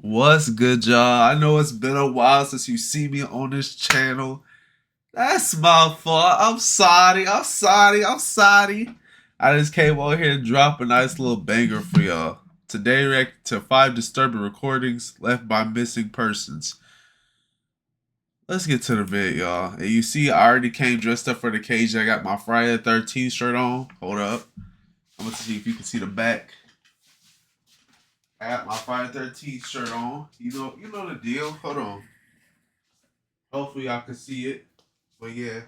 What's good, y'all? I know it's been a while since you see me on this channel. That's my fault. I'm sorry. I just came over here and drop a nice little banger for y'all. Today, react to 5 disturbing recordings left by missing persons. Let's get to the vid, y'all. And you see, I already came dressed up for the occasion. I got my Friday the 13th shirt on. Hold up. I'm going to see if you can see the back. I got my Friday 13th shirt on. You know the deal. Hold on. Hopefully y'all can see it. But yeah.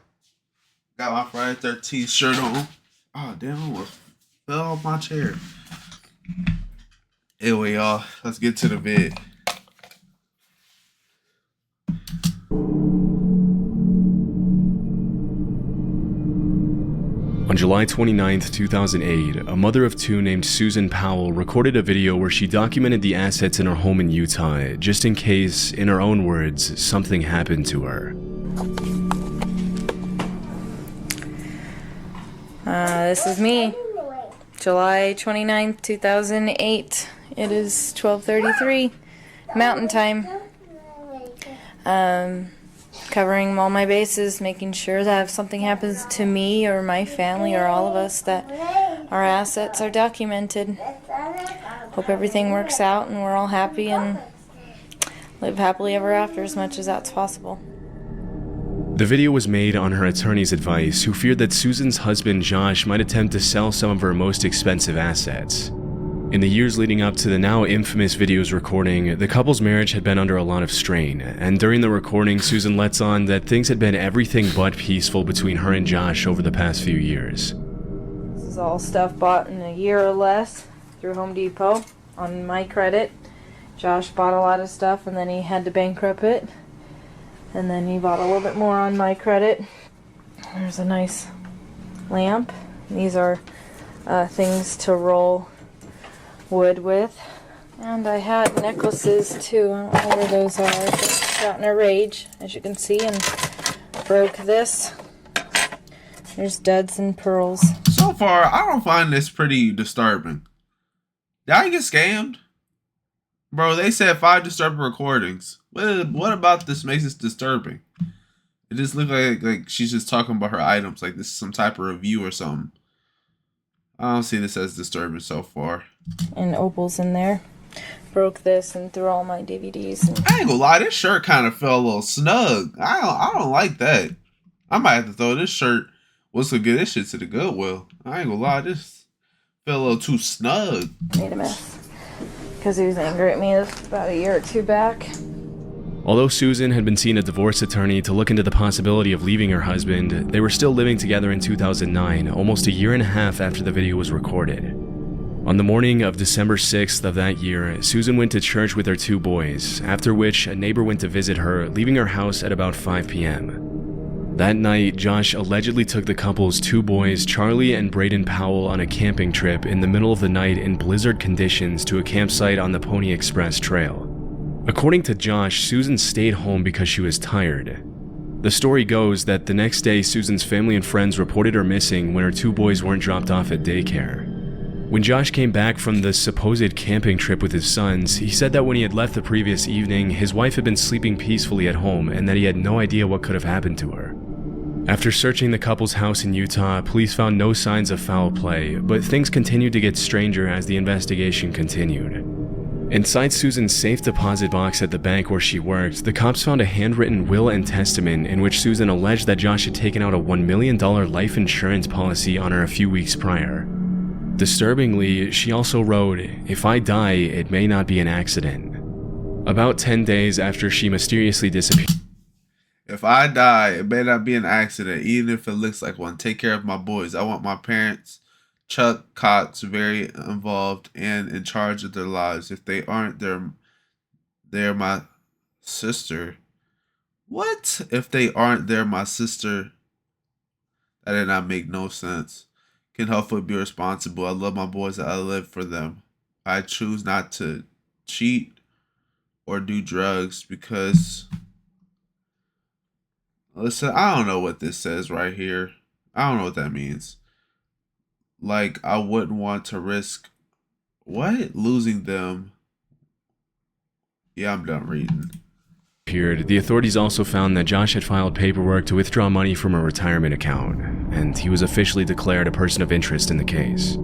Got my Friday 13th shirt on. Oh damn, I almost fell off my chair. Anyway, y'all, let's get to the vid. On July 29, 2008, a mother of two named Susan Powell recorded a video where she documented the assets in her home in Utah, just in case, in her own words, something happened to her. This is me. July 29th, 2008. It is 12:33 Mountain Time. Covering all my bases, making sure that if something happens to me or my family or all of us, that our assets are documented. Hope everything works out and we're all happy and live happily ever after as much as that's possible. The video was made on her attorney's advice, who feared that Susan's husband Josh might attempt to sell some of her most expensive assets. In the years leading up to the now infamous video's recording, the couple's marriage had been under a lot of strain, and during the recording, Susan lets on that things had been everything but peaceful between her and Josh over the past few years. This is all stuff bought in a year or less through Home Depot on my credit. Josh bought a lot of stuff and then he had to bankrupt it. And then he bought a little bit more on my credit. There's a nice lamp. These are things to roll wood with. And I had necklaces too. I don't know where those are. I just got in a rage, as you can see, and broke this. There's duds and pearls. So far, I don't find this pretty disturbing. Did I get scammed? Bro, they said 5 disturbing recordings. What about this makes this disturbing? It just looks like she's just talking about her items, like this is some type of review or something. I don't see this as disturbing so far. And opals in there. Broke this and threw all my DVDs. I ain't gonna lie, this shirt kind of felt a little snug. I don't like that. I might have to throw this shirt. What's so good? This shit to the Goodwill. I ain't gonna lie, this felt a little too snug. Made a mess because he was angry at me about a year or two back. Although Susan had been seeing a divorce attorney to look into the possibility of leaving her husband, they were still living together in 2009, almost a year and a half after the video was recorded. On the morning of December 6th of that year, Susan went to church with her 2 boys, after which a neighbor went to visit her, leaving her house at about 5 p.m. That night, Josh allegedly took the couple's 2 boys, Charlie and Braden Powell, on a camping trip in the middle of the night in blizzard conditions to a campsite on the Pony Express Trail. According to Josh, Susan stayed home because she was tired. The story goes that the next day, Susan's family and friends reported her missing when her 2 boys weren't dropped off at daycare. When Josh came back from the supposed camping trip with his sons, he said that when he had left the previous evening, his wife had been sleeping peacefully at home and that he had no idea what could have happened to her. After searching the couple's house in Utah, police found no signs of foul play, but things continued to get stranger as the investigation continued. Inside Susan's safe deposit box at the bank where she worked, the cops found a handwritten will and testament in which Susan alleged that Josh had taken out a $1 million life insurance policy on her a few weeks prior. Disturbingly, she also wrote, "If I die, it may not be an accident." About 10 days after she mysteriously disappeared. If I die, it may not be an accident, even if it looks like one. Take care of my boys. I want my parents, Chuck Cox, very involved and in charge of their lives. If they aren't, they're my sister. What? If they aren't, they're my sister. That did not make no sense. Can hopefully be responsible. I love my boys and I live for them. I choose not to cheat or do drugs because... Listen, I don't know what this says right here. I don't know what that means. Like, I wouldn't want to risk... What? Losing them. Yeah, I'm done reading. The authorities also found that Josh had filed paperwork to withdraw money from a retirement account, and he was officially declared a person of interest in the case.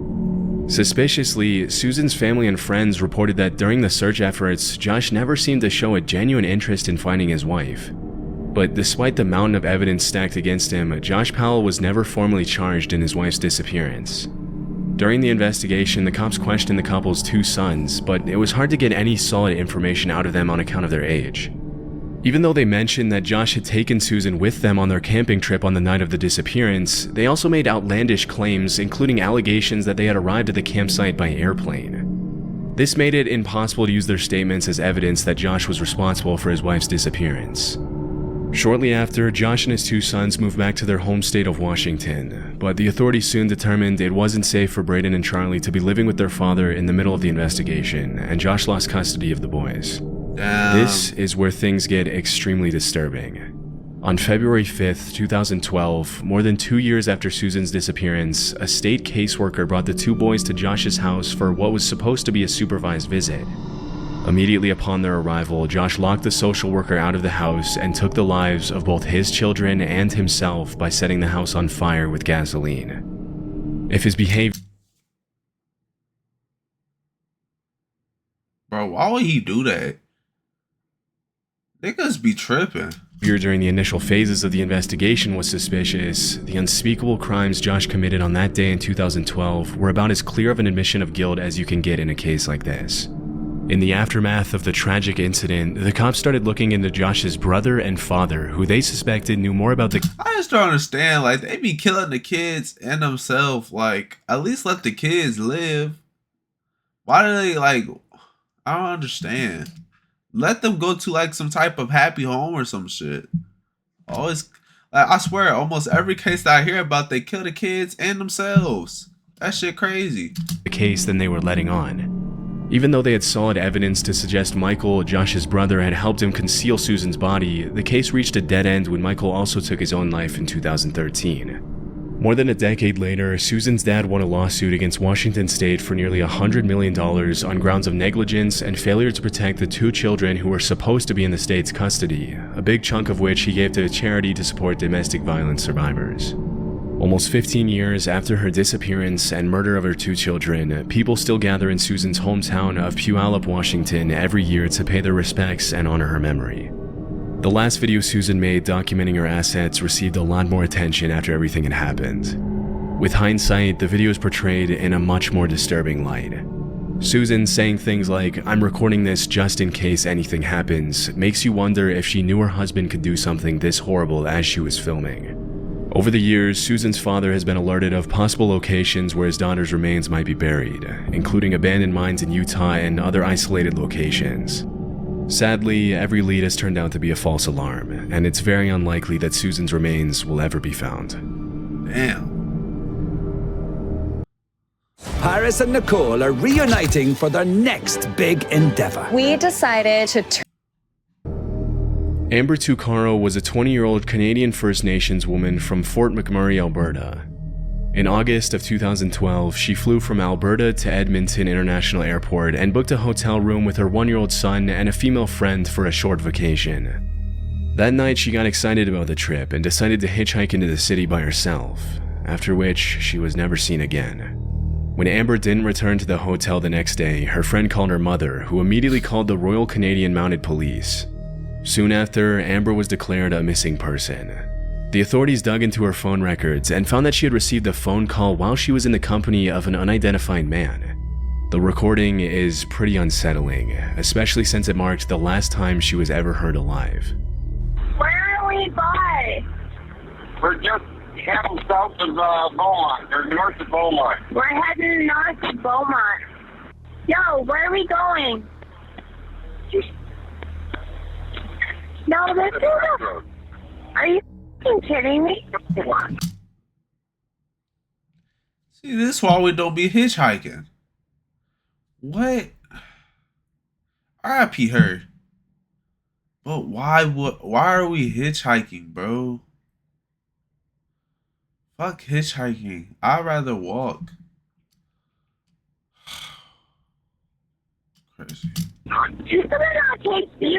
Suspiciously, Susan's family and friends reported that during the search efforts, Josh never seemed to show a genuine interest in finding his wife. But despite the mountain of evidence stacked against him, Josh Powell was never formally charged in his wife's disappearance. During the investigation, the cops questioned the couple's 2 sons, but it was hard to get any solid information out of them on account of their age. Even though they mentioned that Josh had taken Susan with them on their camping trip on the night of the disappearance, they also made outlandish claims, including allegations that they had arrived at the campsite by airplane. This made it impossible to use their statements as evidence that Josh was responsible for his wife's disappearance. Shortly after, Josh and his 2 sons moved back to their home state of Washington, but the authorities soon determined it wasn't safe for Braden and Charlie to be living with their father in the middle of the investigation, and Josh lost custody of the boys. This is where things get extremely disturbing. On February 5th, 2012, more than 2 years after Susan's disappearance, a state caseworker brought the 2 boys to Josh's house for what was supposed to be a supervised visit. Immediately upon their arrival, Josh locked the social worker out of the house and took the lives of both his children and himself by setting the house on fire with gasoline. If his behavior... Bro, why would he do that? Niggas be tripping. During the initial phases of the investigation was suspicious, the unspeakable crimes Josh committed on that day in 2012 were about as clear of an admission of guilt as you can get in a case like this. In the aftermath of the tragic incident, the cops started looking into Josh's brother and father, who they suspected knew more about the... I just don't understand. Like, they be killing the kids and themselves. Like, at least let the kids live. Why do they, like... I don't understand. Let them go to, like, some type of happy home or some shit. Always... Like, I swear, almost every case that I hear about, they kill the kids and themselves. That shit crazy. The case than they were letting on. Even though they had solid evidence to suggest Michael, Josh's brother, had helped him conceal Susan's body, the case reached a dead end when Michael also took his own life in 2013. More than a decade later, Susan's dad won a lawsuit against Washington State for nearly $100 million on grounds of negligence and failure to protect the 2 children who were supposed to be in the state's custody, a big chunk of which he gave to a charity to support domestic violence survivors. Almost 15 years after her disappearance and murder of her 2 children, people still gather in Susan's hometown of Puyallup, Washington every year to pay their respects and honor her memory. The last video Susan made documenting her assets received a lot more attention after everything had happened. With hindsight, the video is portrayed in a much more disturbing light. Susan saying things like, "I'm recording this just in case anything happens," makes you wonder if she knew her husband could do something this horrible as she was filming. Over the years, Susan's father has been alerted of possible locations where his daughter's remains might be buried, including abandoned mines in Utah and other isolated locations. Sadly, every lead has turned out to be a false alarm, and it's very unlikely that Susan's remains will ever be found. Damn. Paris and Nicole are reuniting for their next big endeavor. We decided to Amber Tuccaro was a 20-year-old Canadian First Nations woman from Fort McMurray, Alberta. In August of 2012, she flew from Alberta to Edmonton International Airport and booked a hotel room with her 1-year-old son and a female friend for a short vacation. That night, she got excited about the trip and decided to hitchhike into the city by herself, after which she was never seen again. When Amber didn't return to the hotel the next day, her friend called her mother, who immediately called the Royal Canadian Mounted Police. Soon after, Amber was declared a missing person. The authorities dug into her phone records and found that she had received a phone call while she was in the company of an unidentified man. The recording is pretty unsettling, especially since it marked the last time she was ever heard alive. Where are we by? We're just heading south of Beaumont, or north of Beaumont. We're heading north of Beaumont. Yo, where are we going? Just No, this is a... Are you f***ing kidding me? See, this is why we don't be hitchhiking. What? R.I.P. her. But why are we hitchhiking, bro? Fuck hitchhiking. I'd rather walk. Crazy. You better not take me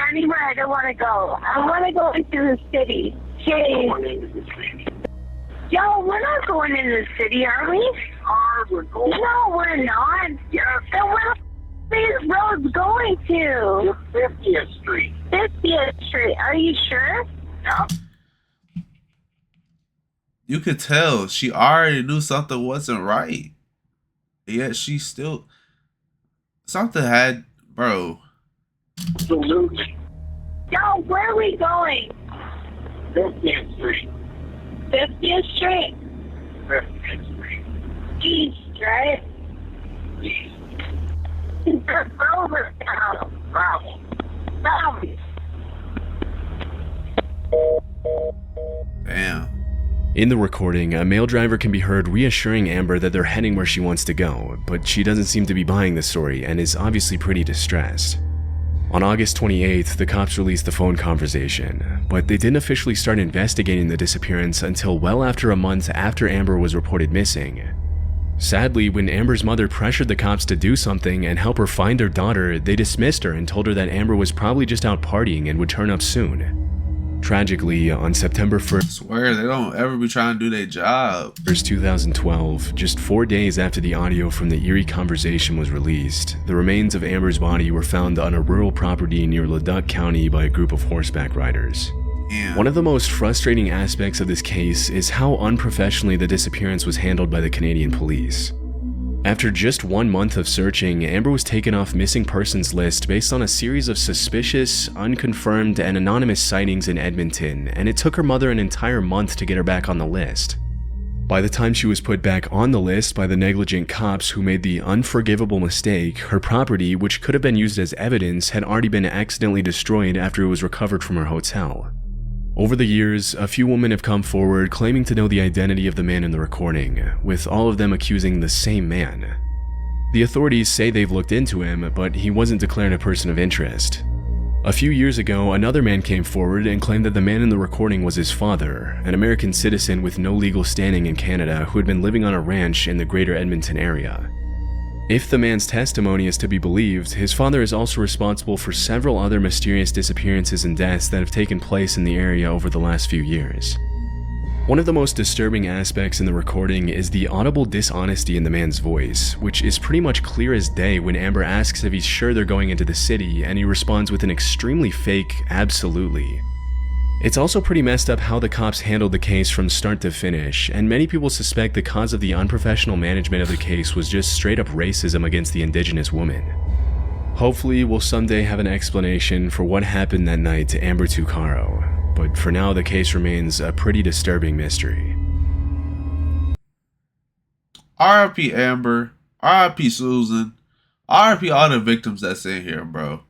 anywhere I don't want to go. I want to go into the city. Jeez. Yo, we're not going into the city, are we? We're going. No, we're not. Yes. Then where are these roads going to? 50th Street. 50th Street. Are you sure? Yeah. You could tell she already knew something wasn't right. Yet she still... Something had... Bro. Absolutely. Yo, where are we going? 50th Street. 50th Street? 50th Street. East, right? East. Over town. Bravo. Damn. In the recording, a male driver can be heard reassuring Amber that they're heading where she wants to go, but she doesn't seem to be buying the story and is obviously pretty distressed. On August 28th, the cops released the phone conversation, but they didn't officially start investigating the disappearance until well after a month after Amber was reported missing. Sadly, when Amber's mother pressured the cops to do something and help her find her daughter, they dismissed her and told her that Amber was probably just out partying and would turn up soon. Tragically, on September 1st, Swear they don't ever be trying to do their job. 2012, just 4 days after the audio from the eerie conversation was released, the remains of Amber's body were found on a rural property near Leduc County by a group of horseback riders. Damn. One of the most frustrating aspects of this case is how unprofessionally the disappearance was handled by the Canadian police. After just 1 month of searching, Amber was taken off missing persons list based on a series of suspicious, unconfirmed, and anonymous sightings in Edmonton, and it took her mother an entire month to get her back on the list. By the time she was put back on the list by the negligent cops who made the unforgivable mistake, her property, which could have been used as evidence, had already been accidentally destroyed after it was recovered from her hotel. Over the years, a few women have come forward claiming to know the identity of the man in the recording, with all of them accusing the same man. The authorities say they've looked into him, but he wasn't declared a person of interest. A few years ago, another man came forward and claimed that the man in the recording was his father, an American citizen with no legal standing in Canada who had been living on a ranch in the greater Edmonton area. If the man's testimony is to be believed, his father is also responsible for several other mysterious disappearances and deaths that have taken place in the area over the last few years. One of the most disturbing aspects in the recording is the audible dishonesty in the man's voice, which is pretty much clear as day when Amber asks if he's sure they're going into the city, and he responds with an extremely fake "absolutely." It's also pretty messed up how the cops handled the case from start to finish, and many people suspect the cause of the unprofessional management of the case was just straight up racism against the Indigenous woman. Hopefully, we'll someday have an explanation for what happened that night to Amber Tuccaro, but for now the case remains a pretty disturbing mystery. R.I.P. Amber, R.I.P. Susan, R.I.P. all the victims that's in here, bro.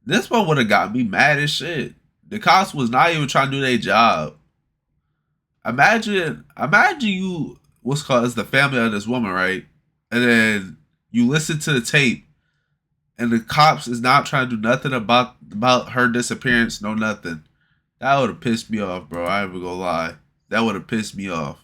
This one would have got me mad as shit. The cops was not even trying to do their job. Imagine you, what's called as the family of this woman, right? And then you listen to the tape, and the cops is not trying to do nothing about her disappearance, no nothing. That would have pissed me off, bro. I ain't even gonna lie. That would have pissed me off.